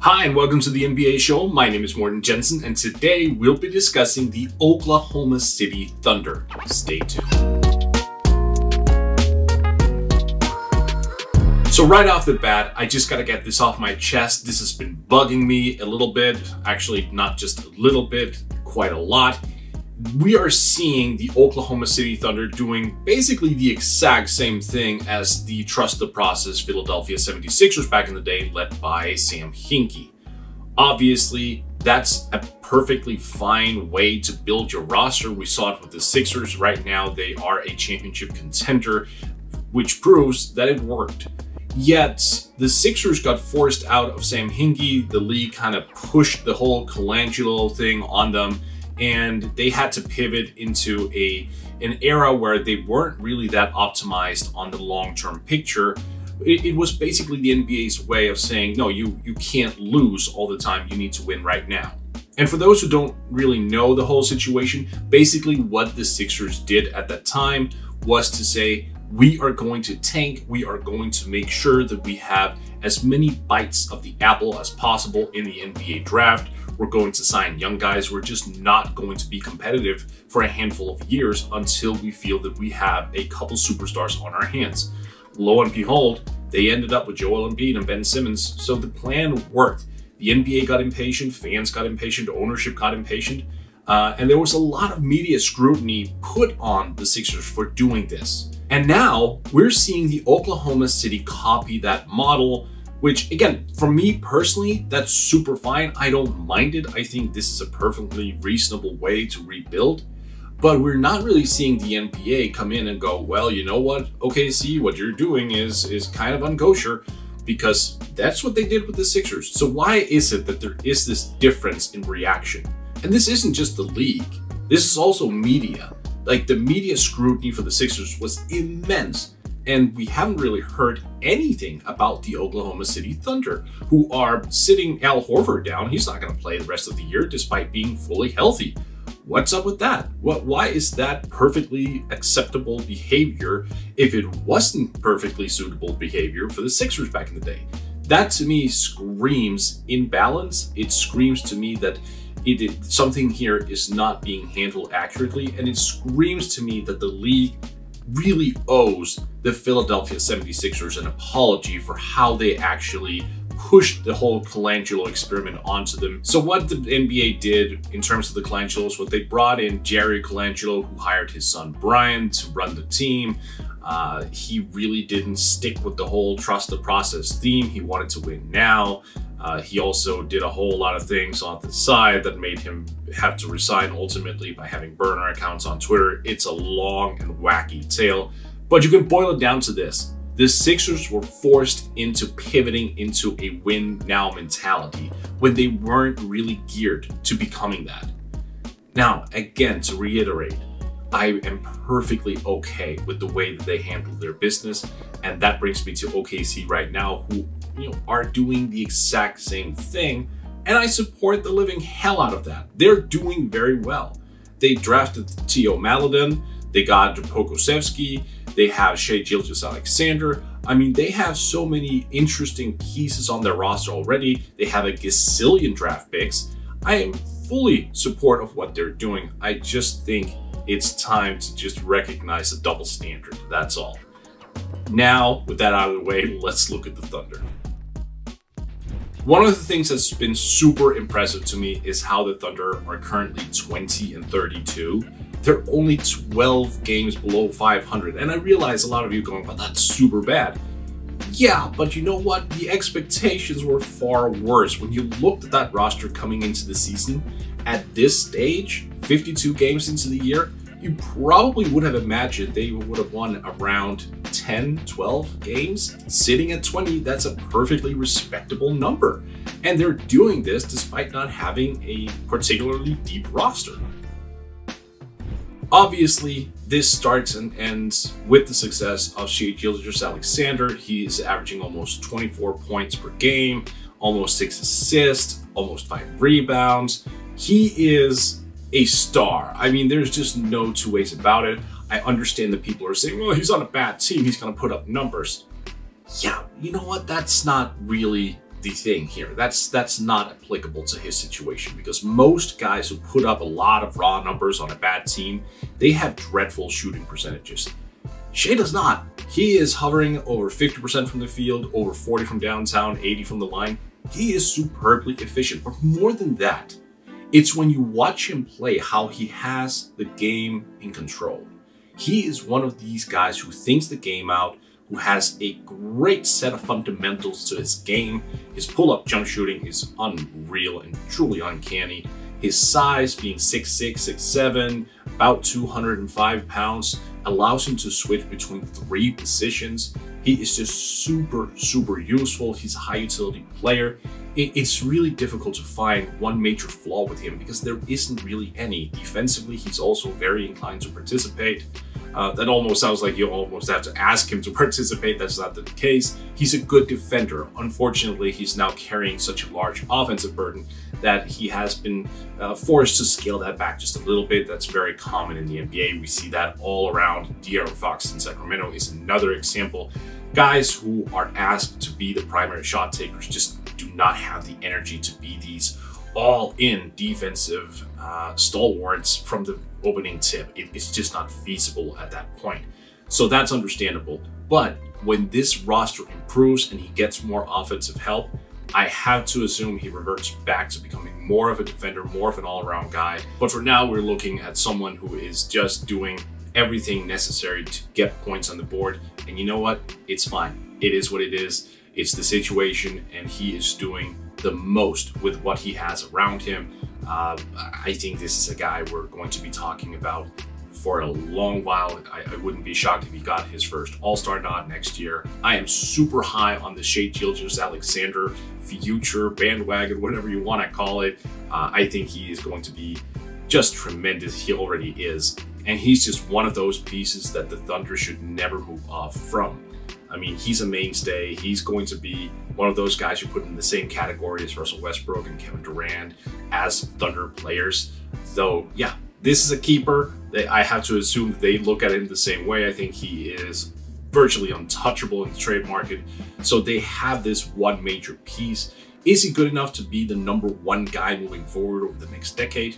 Hi and welcome to the NBA show. My name is Morten Jensen and today we'll be discussing the Oklahoma City Thunder. Stay tuned. So right off the bat, I just gotta get this off my chest. This has been bugging me a little bit. Actually, not just a little bit, quite a lot. We are seeing the Oklahoma City Thunder doing basically the exact same thing as the trust the process Philadelphia 76ers back in the day, led by Sam Hinkie. Obviously, that's a perfectly fine way to build your roster. We saw it with the Sixers. Right now, they are a championship contender, which proves that it worked. Yet, the Sixers got forced out of Sam Hinkie. The league kind of pushed the whole Colangelo thing on them, and they had to pivot into an era where they weren't really that optimized on the long-term picture. It was basically the NBA's way of saying, no, you can't lose all the time, you need to win right now. And for those who don't really know the whole situation, basically what the Sixers did at that time was to say, we are going to tank, we are going to make sure that we have as many bites of the apple as possible in the NBA draft. We're going to sign young guys. We're just not going to be competitive for a handful of years until we feel that we have a couple superstars on our hands. Lo and behold, they ended up with Joel Embiid and Ben Simmons, so the plan worked. The NBA got impatient, fans got impatient, ownership got impatient, and there was a lot of media scrutiny put on the Sixers for doing this. And now we're seeing the Oklahoma City copy that model, which again, for me personally, that's super fine. I don't mind it. I think this is a perfectly reasonable way to rebuild. But we're not really seeing the NBA come in and go, well, you know what, OKC, what you're doing is kind of unkosher, because that's what they did with the Sixers. So why is it that there is this difference in reaction? And this isn't just the league. This is also media. Like, the media scrutiny for the Sixers was immense. And we haven't really heard anything about the Oklahoma City Thunder, who are sitting Al Horford down. He's not going to play the rest of the year despite being fully healthy. What's up with that? Why is that perfectly acceptable behavior if it wasn't perfectly suitable behavior for the Sixers back in the day? That to me screams imbalance. It screams to me that something here is not being handled accurately, and it screams to me that the league really owes the Philadelphia 76ers an apology for how they actually pushed the whole Colangelo experiment onto them. So what the NBA did in terms of the Colangelos, what they brought in Jerry Colangelo, who hired his son Bryan to run the team. He really didn't stick with the whole trust the process theme. He wanted to win now. He also did a whole lot of things on the side that made him have to resign ultimately by having burner accounts on Twitter. It's a long and wacky tale, but you can boil it down to this. The Sixers were forced into pivoting into a win now mentality when they weren't really geared to becoming that. Now, again, to reiterate, I am perfectly okay with the way that they handle their business, and that brings me to OKC right now, who are doing the exact same thing, and I support the living hell out of that. They're doing very well. They drafted Theo Maledon, they got POKU, they have Shai Gilgeous-Alexander. I mean, they have so many interesting pieces on their roster already. They have a gazillion draft picks. I am fully supportive of what they're doing. I just think it's time to just recognize a double standard. That's all. Now, with that out of the way, let's look at the Thunder. One of the things that's been super impressive to me is how the Thunder are currently 20-32. They're only 12 games below 500. And I realize a lot of you going, but that's super bad. Yeah, but you know what? The expectations were far worse. When you looked at that roster coming into the season, at this stage, 52 games into the year, you probably would have imagined they would have won around 10, 12 games. Sitting at 20, that's a perfectly respectable number. And they're doing this despite not having a particularly deep roster. Obviously, this starts and ends with the success of Shai Gilgeous-Alexander. He's averaging almost 24 points per game, almost 6 assists, almost 5 rebounds. He is a star. I mean, there's just no two ways about it. I understand that people are saying, well, he's on a bad team, he's going to put up numbers. Yeah, you know what? That's not really the thing here. That's not applicable to his situation, because most guys who put up a lot of raw numbers on a bad team, they have dreadful shooting percentages. Shai does not. He is hovering over 50% from the field, over 40 from downtown, 80 from the line. He is superbly efficient, but more than that, it's when you watch him play how he has the game in control. He is one of these guys who thinks the game out, who has a great set of fundamentals to his game. His pull-up jump shooting is unreal and truly uncanny. His size, being 6'6", 6'7", about 205 pounds, allows him to switch between 3 positions. He is just super useful. He's a high utility player. It's really difficult to find one major flaw with him because there isn't really any. Defensively, he's also very inclined to participate. That almost sounds like you almost have to ask him to participate. That's not the case. He's a good defender. Unfortunately, he's now carrying such a large offensive burden that he has been forced to scale that back just a little bit. That's very common in the NBA. We see that all around. De'Aaron Fox in Sacramento is another example. Guys who are asked to be the primary shot takers just do not have the energy to be these all-in defensive stalwarts from the opening tip. It's just not feasible at that point. So that's understandable. But when this roster improves and he gets more offensive help, I have to assume he reverts back to becoming more of a defender, more of an all-around guy. But for now, we're looking at someone who is just doing everything necessary to get points on the board. And you know what? It's fine. It is what it is. It's the situation, and he is doing the most with what he has around him. I think this is a guy we're going to be talking about for a long while. I wouldn't be shocked if he got his first All-Star nod next year. I am super high on the Shai Gilgeous-Alexander future bandwagon, whatever you want to call it. I think he is going to be just tremendous. He already is. And he's just one of those pieces that the Thunder should never move off from. I mean, he's a mainstay. He's going to be one of those guys you put in the same category as Russell Westbrook and Kevin Durant as Thunder players. So yeah, this is a keeper. I have to assume that they look at him the same way. I think he is virtually untouchable in the trade market. So they have this one major piece. Is he good enough to be the #1 guy moving forward over the next decade?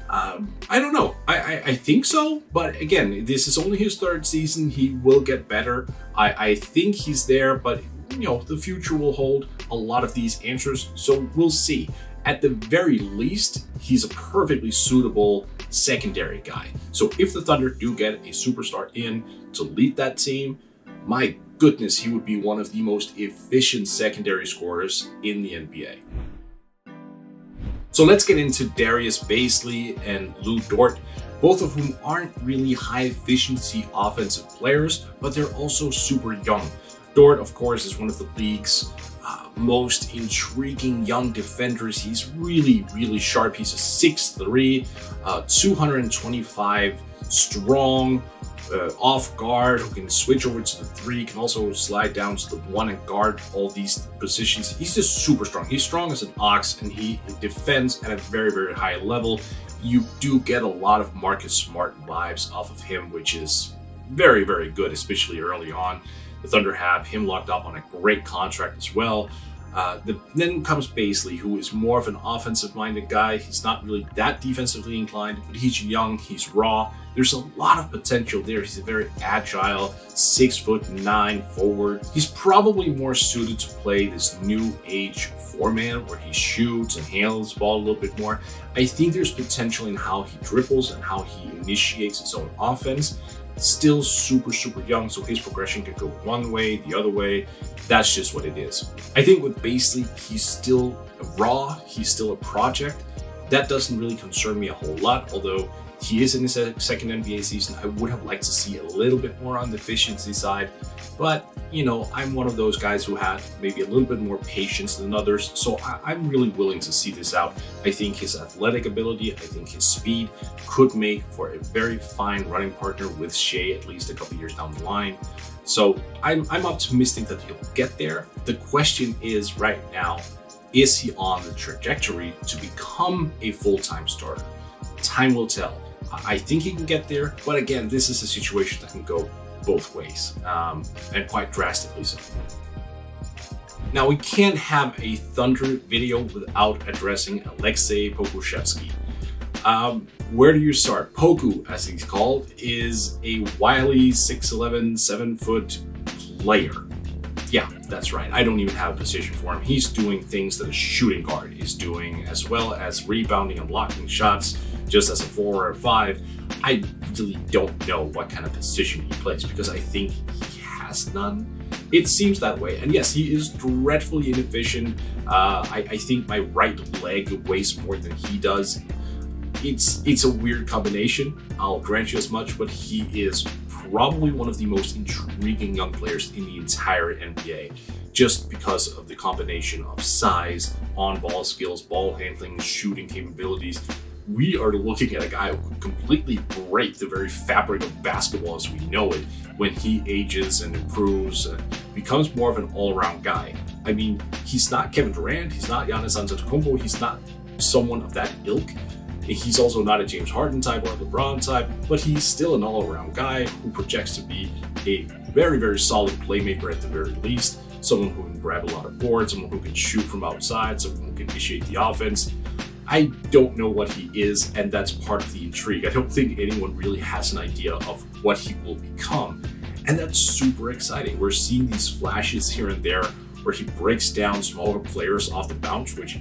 I don't know. I think so, but again, this is only his 3rd season. He will get better. I think he's there, but you know, the future will hold a lot of these answers, so we'll see. At the very least, he's a perfectly suitable secondary guy. So if the Thunder do get a superstar in to lead that team, my goodness, he would be one of the most efficient secondary scorers in the NBA. So let's get into Darius Bazley and Dort, both of whom aren't really high efficiency offensive players, but they're also super young. Dort, of course, is one of the league's most intriguing young defenders. He's really sharp. He's a 6'3", 225 strong, off guard, who can switch over to the 3, can also slide down to the 1 and guard all these positions. He's just super strong. He's strong as an ox, and he defends at a very high level. You do get a lot of Marcus Smart vibes off of him, which is very good, especially early on. The Thunder have him locked up on a great contract as well. Then comes Bazley, who is more of an offensive-minded guy. He's not really that defensively inclined, but he's young, he's raw. There's a lot of potential there. He's a very agile, 6'9" forward. He's probably more suited to play this new age format where he shoots and handles the ball a little bit more. I think there's potential in how he dribbles and how he initiates his own offense. Still super young, so his progression could go one way, the other way. That's just what it is. I think with Bazley, he's still raw, he's still a project. That doesn't really concern me a whole lot, although he is in his 2nd NBA season. I would have liked to see a little bit more on the efficiency side, but you know, I'm one of those guys who have maybe a little bit more patience than others, so I'm really willing to see this out. I think his athletic ability, I think his speed could make for a very fine running partner with Shai at least a couple years down the line. So I'm optimistic that he'll get there. The question is right now, is he on the trajectory to become a full-time starter? Time will tell. I think he can get there, but again, this is a situation that can go both ways, and quite drastically so. Now, we can't have a Thunder video without addressing Alexei Pokushevsky. Where do you start? POKU, as he's called, is a wily 6'11", 7-foot player. Yeah, that's right. I don't even have a position for him. He's doing things that a shooting guard is doing, as well as rebounding and blocking shots, just as a 4 or 5. I really don't know what kind of position he plays because I think he has none. It seems that way. And yes, he is dreadfully inefficient. I think my right leg weighs more than he does. It's a weird combination, I'll grant you as much, but he is probably one of the most intriguing young players in the entire NBA, just because of the combination of size, on-ball skills, ball handling, shooting capabilities. We are looking at a guy who could completely break the very fabric of basketball as we know it when he ages and improves and becomes more of an all-around guy. I mean, he's not Kevin Durant, he's not Giannis Antetokounmpo, he's not someone of that ilk. He's also not a James Harden type or a LeBron type, but he's still an all-around guy who projects to be a very, very solid playmaker at the very least, someone who can grab a lot of boards, someone who can shoot from outside, someone who can initiate the offense. I don't know what he is, and that's part of the intrigue. I don't think anyone really has an idea of what he will become, and that's super exciting. We're seeing these flashes here and there where he breaks down smaller players off the bounce, which,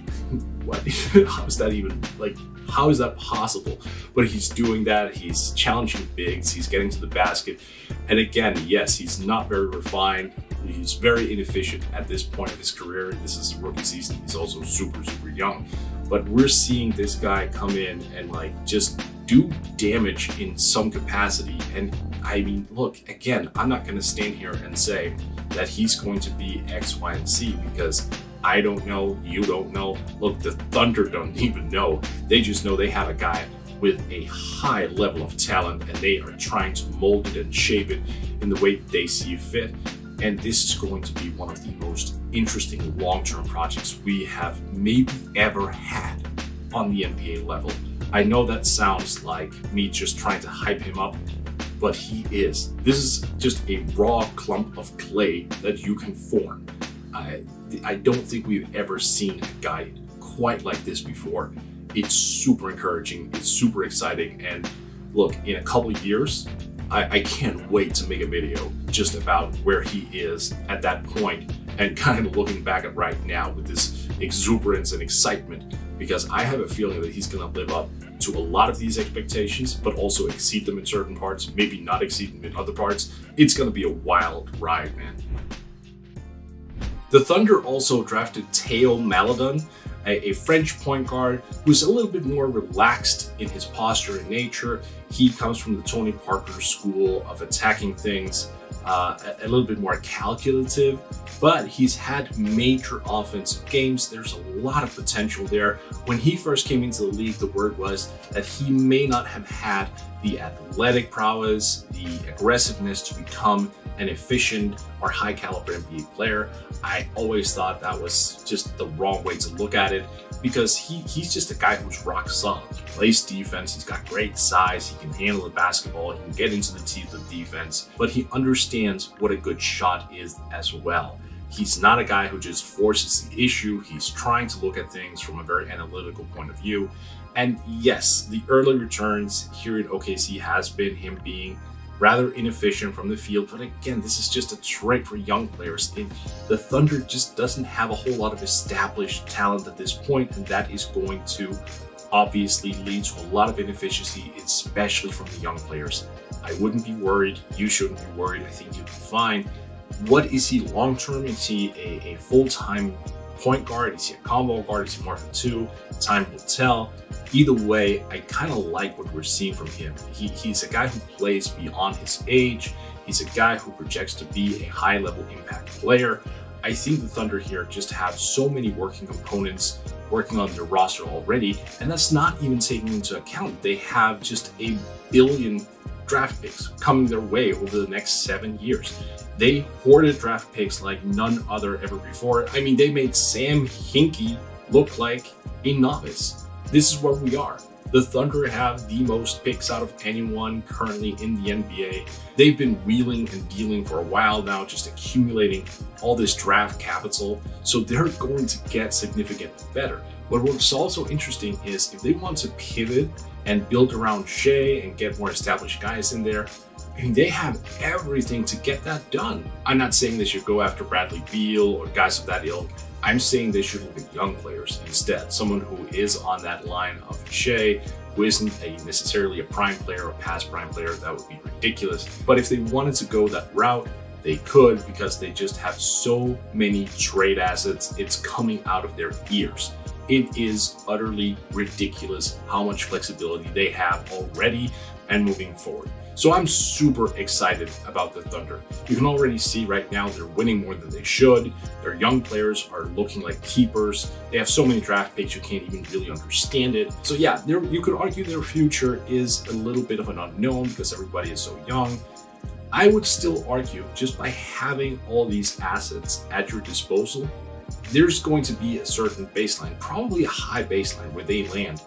what? How is that even, like, how is that possible? But he's doing that, he's challenging bigs, he's getting to the basket. And again, yes, he's not very refined, he's very inefficient at this point of his career. This is a rookie season, he's also super, super young. But we're seeing this guy come in and like just do damage in some capacity. And I mean, look, again, I'm not gonna stand here and say that he's going to be X, Y, and Z because I don't know, you don't know. Look, the Thunder don't even know. They just know they have a guy with a high level of talent and they are trying to mold it and shape it in the way that they see fit. And this is going to be one of the most interesting long-term projects we have maybe ever had on the NBA level. I know that sounds like me just trying to hype him up, but he is. This is just a raw clump of clay that you can form. I don't think we've ever seen a guy quite like this before. It's super encouraging, it's super exciting, and look, in a couple of years, I can't wait to make a video just about where he is at that point and kind of looking back at right now with this exuberance and excitement, because I have a feeling that he's going to live up to a lot of these expectations, but also exceed them in certain parts, maybe not exceed them in other parts. It's going to be a wild ride, man. The Thunder also drafted Theo Maledon, a French point guard who's a little bit more relaxed in his posture and nature. He comes from the Tony Parker school of attacking things, a little bit more calculative, but he's had major offensive games. There's a lot of potential there. When he first came into the league, the word was that he may not have had the athletic prowess, the aggressiveness to become an efficient or high caliber NBA player. I always thought that was just the wrong way to look at it because he's just a guy who's rock solid. He plays defense, he's got great size, he can handle the basketball, he can get into the teeth of defense, but he understands what a good shot is as well. He's not a guy who just forces the issue. He's trying to look at things from a very analytical point of view. And yes, the early returns here in OKC has been him being rather inefficient from the field, but again, this is just a trait for young players. The Thunder just doesn't have a whole lot of established talent at this point, and that is going to obviously lead to a lot of inefficiency, especially from the young players. I wouldn't be worried. You shouldn't be worried. I think you'll be fine. What is he long-term? Is he a full-time point guard? Is he a combo guard? Is he more of a 2? Time will tell. Either way, I kind of like what we're seeing from him. He's a guy who plays beyond his age. He's a guy who projects to be a high-level impact player. I think the Thunder here just have so many working components working on their roster already, and that's not even taking into account they have just a billion draft picks coming their way over the next 7 years. They hoarded draft picks like none other ever before. I mean, they made Sam Hinkie look like a novice. This is where we are. The Thunder have the most picks out of anyone currently in the NBA. They've been wheeling and dealing for a while now, just accumulating all this draft capital. So they're going to get significantly better. But what's also interesting is if they want to pivot and build around Shai and get more established guys in there, I mean, they have everything to get that done. I'm not saying they should go after Bradley Beal or guys of that ilk. I'm saying they should look at young players instead. Someone who is on that line of Shai, who isn't necessarily a prime player or past prime player. That would be ridiculous. But if they wanted to go that route, they could, because they just have so many trade assets. It's coming out of their ears. It is utterly ridiculous how much flexibility they have already and moving forward. So I'm super excited about the Thunder. You can already see right now they're winning more than they should. Their young players are looking like keepers. They have so many draft picks you can't even really understand it. So yeah, you could argue their future is a little bit of an unknown because everybody is so young. I would still argue, just by having all these assets at your disposal, there's going to be a certain baseline, probably a high baseline where they land.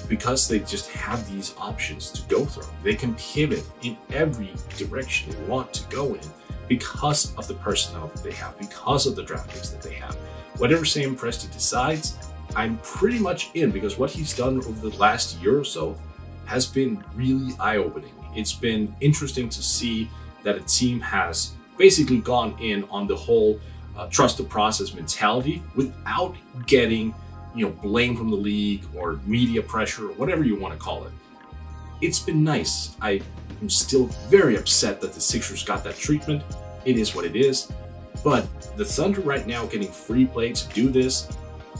Because they just have these options to go through. They can pivot in every direction they want to go in because of the personnel that they have, because of the draft picks that they have. Whatever Sam Presti decides, I'm pretty much in, because what he's done over the last year or so has been really eye-opening. It's been interesting to see that a team has basically gone in on the whole trust the process mentality without getting blame from the league or media pressure or whatever you want to call it. It's been nice. I am still very upset that the Sixers got that treatment. It is what it is. But the Thunder right now getting free play to do this,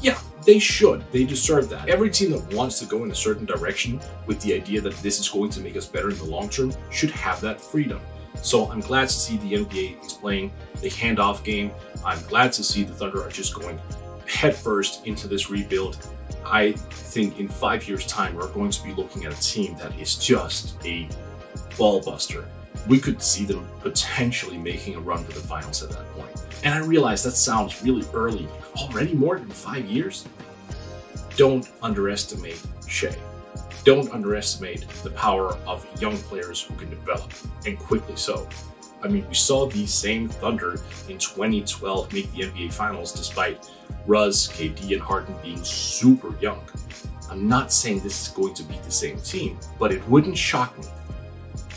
yeah, they should. They deserve that. Every team that wants to go in a certain direction with the idea that this is going to make us better in the long term should have that freedom. So I'm glad to see the NBA is playing the handoff game. I'm glad to see the Thunder are just going headfirst into this rebuild. I think in 5 years' time, we're going to be looking at a team that is just a ball buster. We could see them potentially making a run for the finals at that point. And I realize that sounds really early. Already more than 5 years? Don't underestimate Shai. Don't underestimate the power of young players who can develop, and quickly so. I mean, we saw the same Thunder in 2012 make the NBA Finals despite Russ, KD, and Harden being super young. I'm not saying this is going to be the same team, but it wouldn't shock me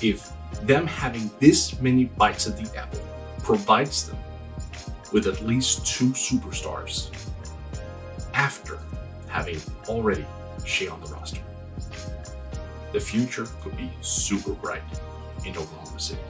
if them having this many bites at the apple provides them with at least 2 superstars after having already Shai on the roster. The future could be super bright in Oklahoma City.